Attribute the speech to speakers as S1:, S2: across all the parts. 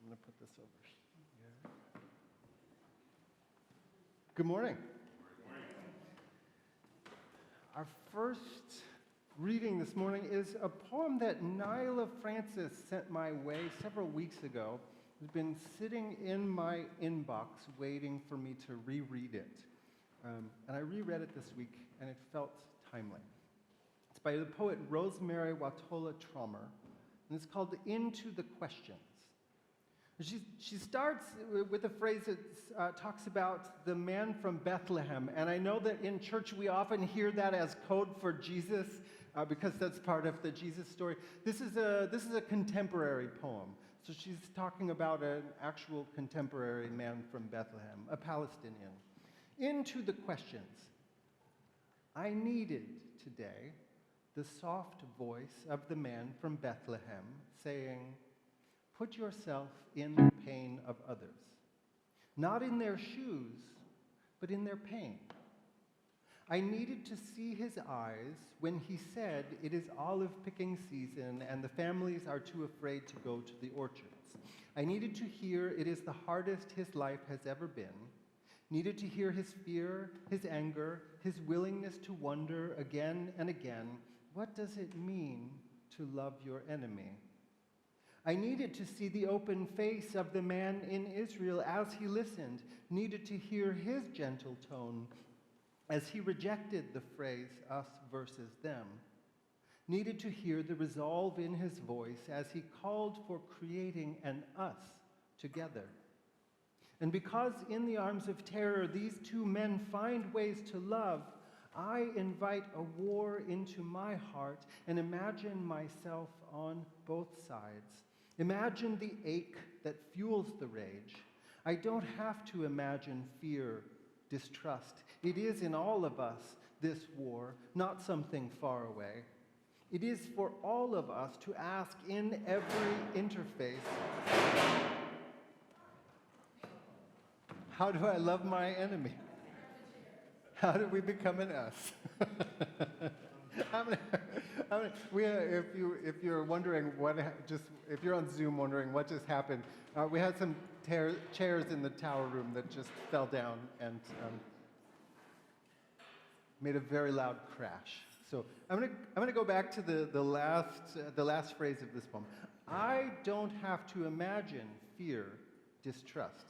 S1: I'm going to put this over here. Good morning.
S2: Good morning.
S1: Our first reading this morning is a poem that Nyla Francis sent my way several weeks ago. It's been sitting in my inbox waiting for me to reread it. And I reread it this week, and it felt timely. It's by the poet Rosemary Watola Trommer, and it's called Into the Questions. She starts with a phrase that talks about the man from Bethlehem, and I know that in church we often hear that as code for Jesus, because that's part of the Jesus story. This is a contemporary poem, so she's talking about an actual contemporary man from Bethlehem, a Palestinian. Into the questions. I needed today the soft voice of the man from Bethlehem saying, "Put yourself in the pain of others, not in their shoes, but in their pain." I needed to see his eyes when he said it is olive picking season and the families are too afraid to go to the orchards. I needed to hear it is the hardest his life has ever been. Needed to hear his fear, his anger, his willingness to wonder again and again, what does it mean to love your enemy? I needed to see the open face of the man in Israel as he listened, needed to hear his gentle tone as he rejected the phrase us versus them, needed to hear the resolve in his voice as he called for creating an us together. And because in the arms of terror these two men find ways to love, I invite a war into my heart and imagine myself on both sides. Imagine the ache that fuels the rage. I don't have to imagine fear, distrust. It is in all of us, this war, not something far away. It is for all of us to ask in every interface, how do I love my enemy? How do we become an us? If you're wondering if you're on Zoom wondering what just happened, we had some chairs in the tower room that just fell down and made a very loud crash. So I'm gonna go back to the last phrase of this poem. I don't have to imagine fear, distrust.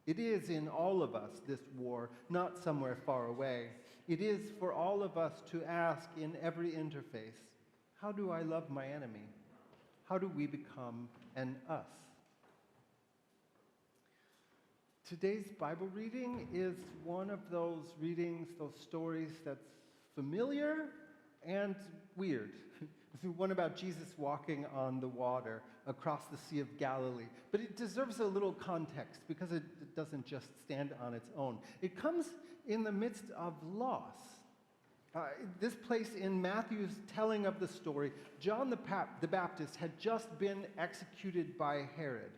S1: It is in all of us, this war, not somewhere far away. It is for all of us to ask in every interface, how do I love my enemy? How do we become an us? Today's Bible reading is one of those readings, those stories that's familiar and weird. It's one about Jesus walking on the water across the Sea of Galilee. But it deserves a little context because it doesn't just stand on its own. It comes in the midst of loss. This place in Matthew's telling of the story, John the Baptist had just been executed by Herod.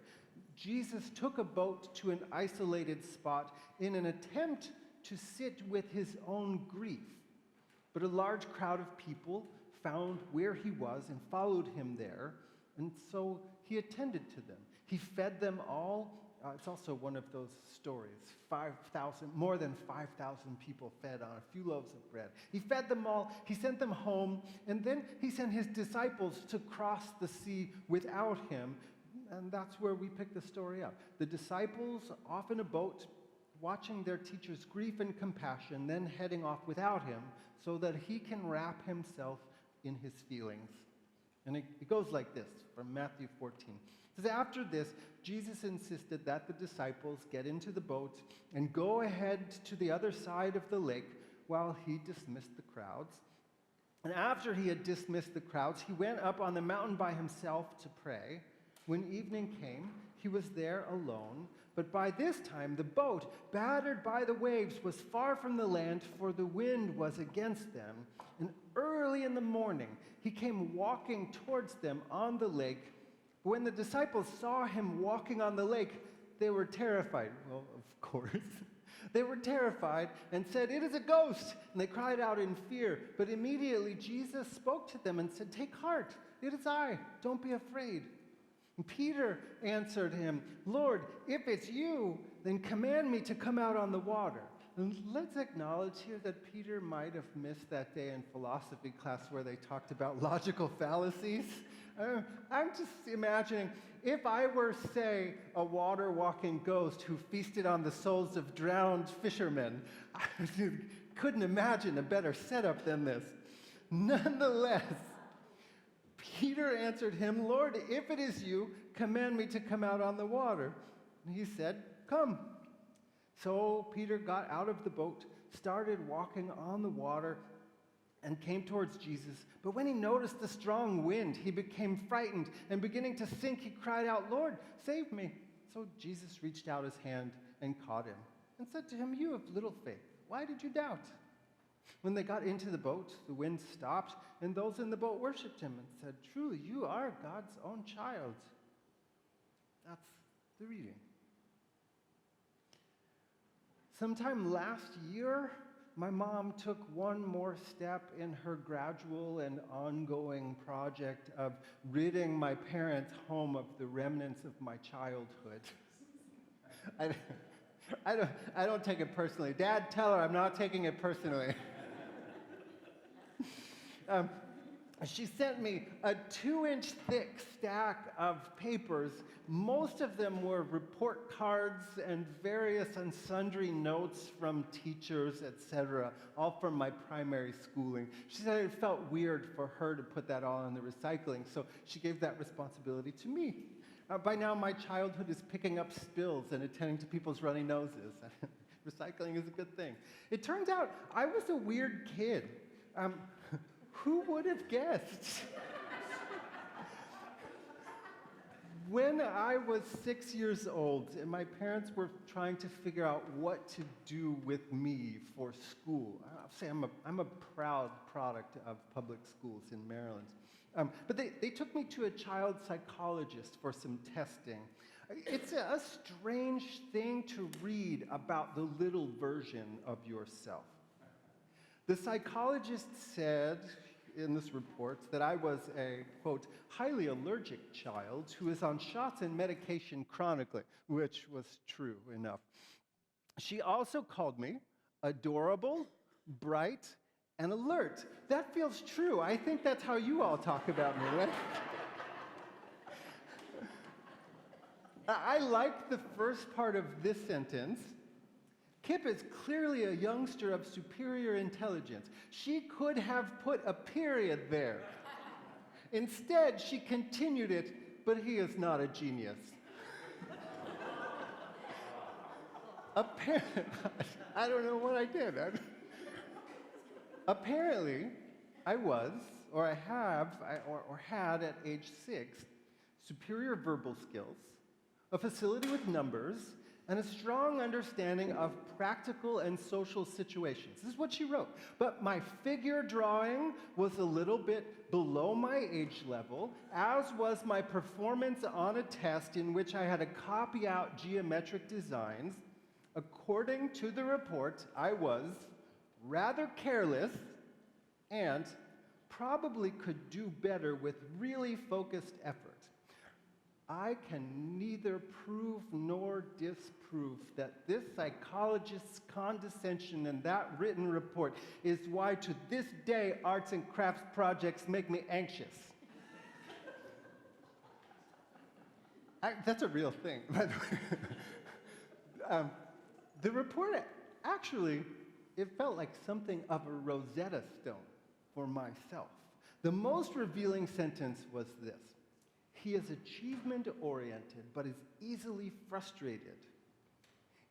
S1: Jesus took a boat to an isolated spot in an attempt to sit with his own grief. But a large crowd of people found where he was and followed him there, and so he attended to them. He fed them all. It's also one of those stories, more than 5,000 people fed on a few loaves of bread. He fed them all, he sent them home, and then he sent his disciples to cross the sea without him, and that's where we pick the story up. The disciples off in a boat, watching their teacher's grief and compassion, then heading off without him so that he can wrap himself in his feelings. And it goes like this from Matthew 14. It says, after this, Jesus insisted that the disciples get into the boat and go ahead to the other side of the lake while he dismissed the crowds. And after he had dismissed the crowds, he went up on the mountain by himself to pray. When evening came, he was there alone. But by this time, the boat, battered by the waves, was far from the land, for the wind was against them. And early in the morning, he came walking towards them on the lake. But when the disciples saw him walking on the lake, they were terrified. Well, of course. They were terrified and said, "It is a ghost!" And they cried out in fear. But immediately Jesus spoke to them and said, "Take heart, it is I. Don't be afraid." Peter answered him, Lord, if it's you, then command me to come out on the water. And let's acknowledge here that Peter might have missed that day in philosophy class where they talked about logical fallacies. I'm just imagining if I were, say, a water-walking ghost who feasted on the souls of drowned fishermen, I couldn't imagine a better setup than this. Nonetheless, Peter answered him, Lord, if it is you, command me to come out on the water. And he said, come. So Peter got out of the boat, started walking on the water, and came towards Jesus. But when he noticed the strong wind, he became frightened, and beginning to sink, he cried out, Lord, save me. So Jesus reached out his hand and caught him, and said to him, you have little faith. Why did you doubt? When they got into the boat, the wind stopped, and those in the boat worshipped him and said, truly, you are God's own child. That's the reading. Sometime last year, my mom took one more step in her gradual and ongoing project of ridding my parents' home of the remnants of my childhood. I don't take it personally. Dad, tell her I'm not taking it personally. She sent me a 2-inch thick stack of papers. Most of them were report cards and various and sundry notes from teachers, etc., all from my primary schooling. She said it felt weird for her to put that all in the recycling, so she gave that responsibility to me. By now, my childhood is picking up spills and attending to people's runny noses. Recycling is a good thing. It turns out I was a weird kid. Who would have guessed? When I was 6 years old, and my parents were trying to figure out what to do with me for school. I'll say I'm a proud product of public schools in Maryland. But they took me to a child psychologist for some testing. It's a strange thing to read about the little version of yourself. The psychologist said in this report that I was a, quote, highly allergic child who is on shots and medication chronically, which was true enough. She also called me adorable, bright, and alert. That feels true. I think that's how you all talk about me, right? I like the first part of this sentence. Kipp is clearly a youngster of superior intelligence. She could have put a period there. Instead, she continued it, but he is not a genius. I don't know what I did. Apparently, I was, or I have, or had at age 6, superior verbal skills, a facility with numbers, and a strong understanding of practical and social situations. This is what she wrote. But my figure drawing was a little bit below my age level, as was my performance on a test in which I had to copy out geometric designs. According to the report, I was rather careless and probably could do better with really focused effort. I can neither prove nor disprove that this psychologist's condescension in that written report is why to this day arts and crafts projects make me anxious. That's a real thing, by the way. The report actually, it felt like something of a Rosetta Stone for myself. The most revealing sentence was this. He is achievement-oriented, but is easily frustrated.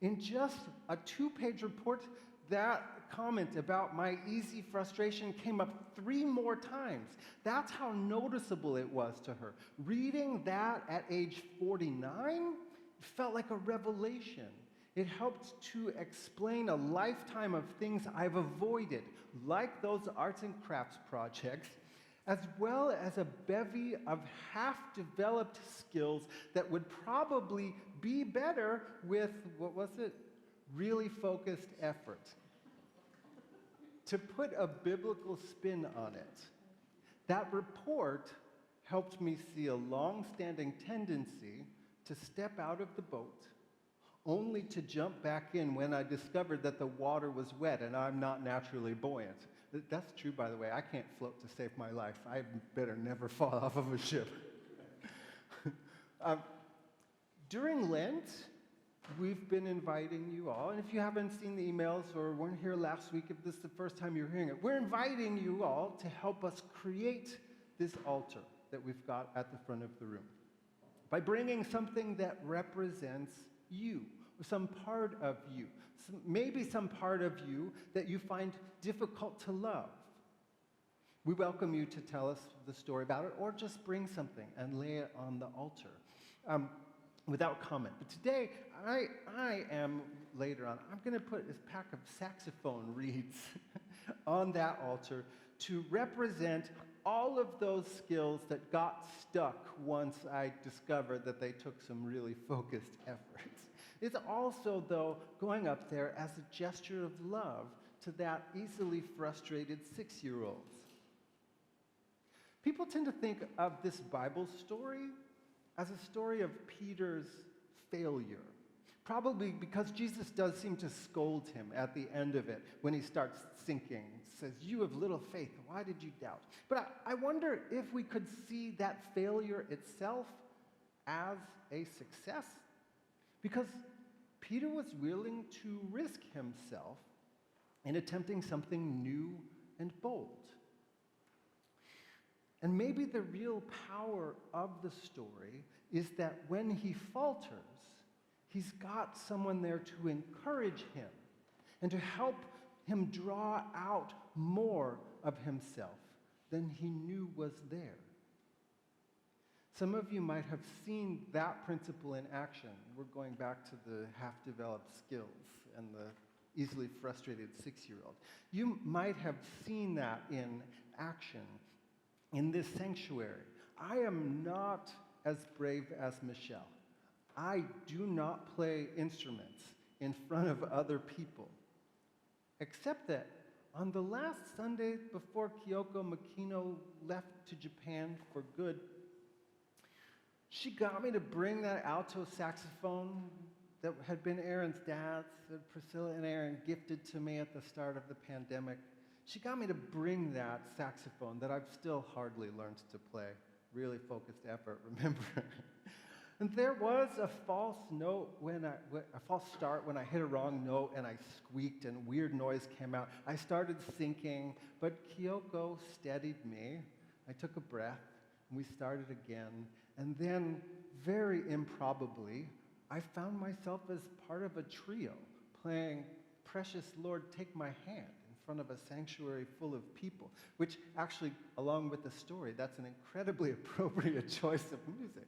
S1: In just a 2-page report, that comment about my easy frustration came up 3 more times. That's how noticeable it was to her. Reading that at age 49 felt like a revelation. It helped to explain a lifetime of things I've avoided, like those arts and crafts projects, as well as a bevy of half-developed skills that would probably be better with, really focused effort. To put a biblical spin on it, that report helped me see a long-standing tendency to step out of the boat, only to jump back in when I discovered that the water was wet and I'm not naturally buoyant. That's true, by the way. I can't float to save my life. I better never fall off of a ship. During Lent, we've been inviting you all, and if you haven't seen the emails or weren't here last week, if this is the first time you're hearing it, we're inviting you all to help us create this altar that we've got at the front of the room by bringing something that represents you, or some part of you, maybe some part of you that you find difficult to love. We welcome you to tell us the story about it, or just bring something and lay it on the altar without comment. But today, I am, later on, I'm going to put this pack of saxophone reeds on that altar to represent all of those skills that got stuck once I discovered that they took some really focused efforts. It's also, though, going up there as a gesture of love to that easily frustrated 6-year-old. People tend to think of this Bible story as a story of Peter's failure, probably because Jesus does seem to scold him at the end of it when he starts sinking. He says, "You have little faith, why did you doubt?" But I wonder if we could see that failure itself as a success, because Peter was willing to risk himself in attempting something new and bold. And maybe the real power of the story is that when he falters, he's got someone there to encourage him and to help him draw out more of himself than he knew was there. Some of you might have seen that principle in action. We're going back to the half-developed skills and the easily frustrated 6-year-old. You might have seen that in action in this sanctuary. I am not as brave as Michelle. I do not play instruments in front of other people, except that on the last Sunday before Kyoko Makino left to Japan for good, she got me to bring that alto saxophone that had been Aaron's dad's, that Priscilla and Aaron gifted to me at the start of the pandemic. She got me to bring that saxophone that I've still hardly learned to play. Really focused effort, remember? And there was a false start when I hit a wrong note and I squeaked and weird noise came out. I started sinking, but Kyoko steadied me. I took a breath, and we started again. And then, very improbably, I found myself as part of a trio playing Precious Lord, Take My Hand in front of a sanctuary full of people, which actually, along with the story, that's an incredibly appropriate choice of music.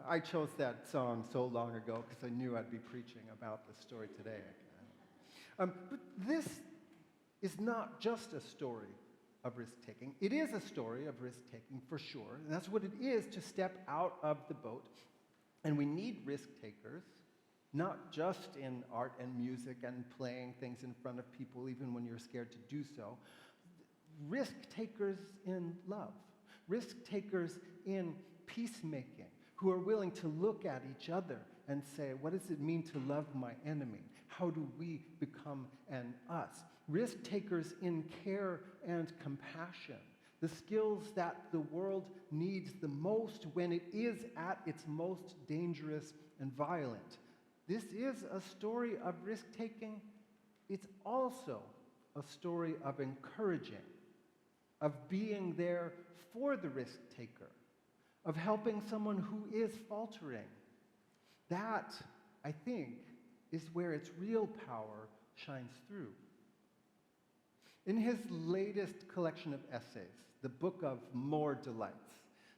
S1: I chose that song so long ago because I knew I'd be preaching about the story today. But this is not just a story of risk-taking. It is a story of risk-taking for sure, and that's what it is to step out of the boat. And we need risk-takers, not just in art and music and playing things in front of people, even when you're scared to do so. Risk-takers in love, risk-takers in peacemaking, who are willing to look at each other and say, what does it mean to love my enemy? How do we become an us? Risk-takers in care and compassion, the skills that the world needs the most when it is at its most dangerous and violent. This is a story of risk-taking. It's also a story of encouraging, of being there for the risk-taker, of helping someone who is faltering. That, I think, is where its real power shines through. In his latest collection of essays, the Book of More Delights,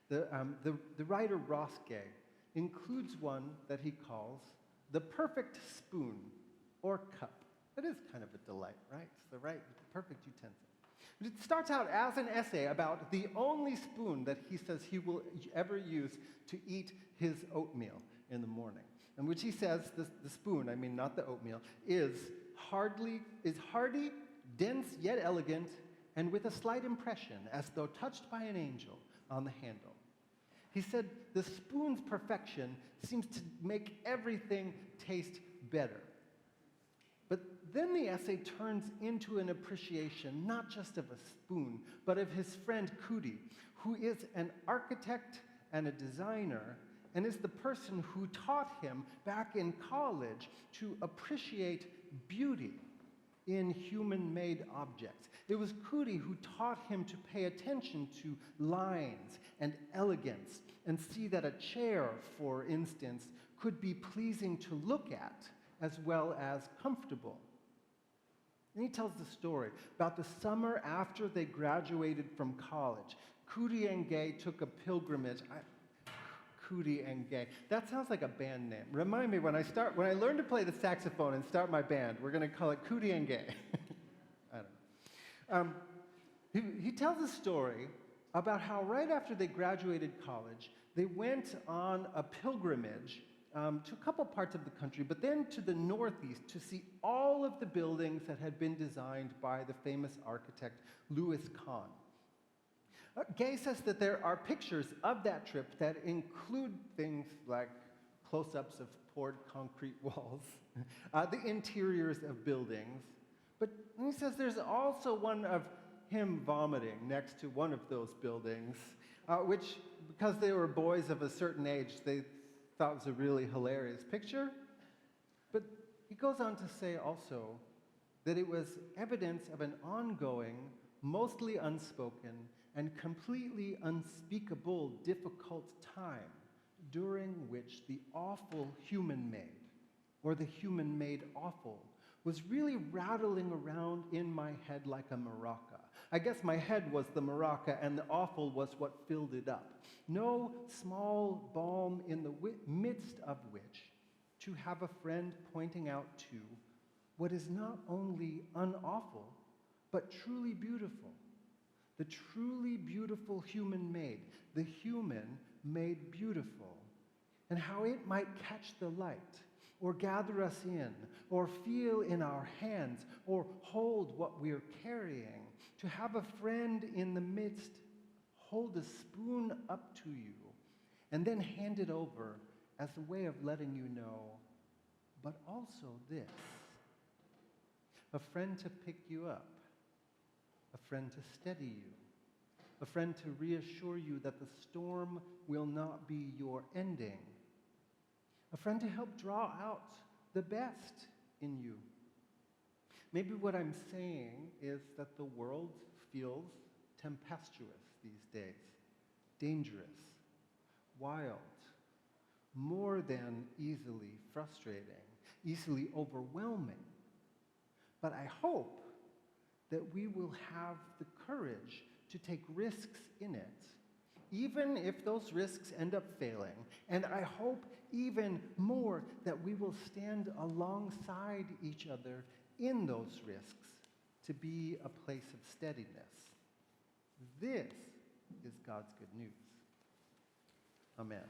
S1: the writer Ross Gay includes one that he calls The Perfect Spoon or Cup. That is kind of a delight, right? It's the perfect utensil. But it starts out as an essay about the only spoon that he says he will ever use to eat his oatmeal in the morning. In which he says the spoon, I mean not the oatmeal, is hardy, dense yet elegant, and with a slight impression, as though touched by an angel, on the handle. He said the spoon's perfection seems to make everything taste better. But then the essay turns into an appreciation not just of a spoon, but of his friend Cootie, who is an architect and a designer, and is the person who taught him back in college to appreciate beauty in human-made objects. It was Cootie who taught him to pay attention to lines and elegance and see that a chair, for instance, could be pleasing to look at as well as comfortable. And he tells the story about the summer after they graduated from college. Cootie and Gay took a pilgrimage. Cootie and Gay. That sounds like a band name. Remind me when I learn to play the saxophone and start my band, we're going to call it Cootie and Gay. I don't know. He tells a story about how right after they graduated college, they went on a pilgrimage to a couple parts of the country, but then to the northeast to see all of the buildings that had been designed by the famous architect Louis Kahn. Gay says that there are pictures of that trip that include things like close-ups of poured concrete walls, the interiors of buildings, but he says there's also one of him vomiting next to one of those buildings, which, because they were boys of a certain age, they thought was a really hilarious picture. But he goes on to say also that it was evidence of an ongoing, mostly unspoken, and completely unspeakable difficult time during which the awful human-made, or the human-made awful, was really rattling around in my head like a maraca. I guess my head was the maraca and the awful was what filled it up. No small balm in the midst of which to have a friend pointing out to what is not only unawful, but truly beautiful. The truly beautiful human made, the human made beautiful, and how it might catch the light, or gather us in, or feel in our hands, or hold what we're carrying. To have a friend in the midst hold a spoon up to you, and then hand it over as a way of letting you know, but also this. A friend to pick you up, a friend to steady you, a friend to reassure you that the storm will not be your ending, a friend to help draw out the best in you. Maybe what I'm saying is that the world feels tempestuous these days, dangerous, wild, more than easily frustrating, easily overwhelming. But I hope that we will have the courage to take risks in it, even if those risks end up failing. And I hope even more that we will stand alongside each other in those risks to be a place of steadiness. This is God's good news. Amen.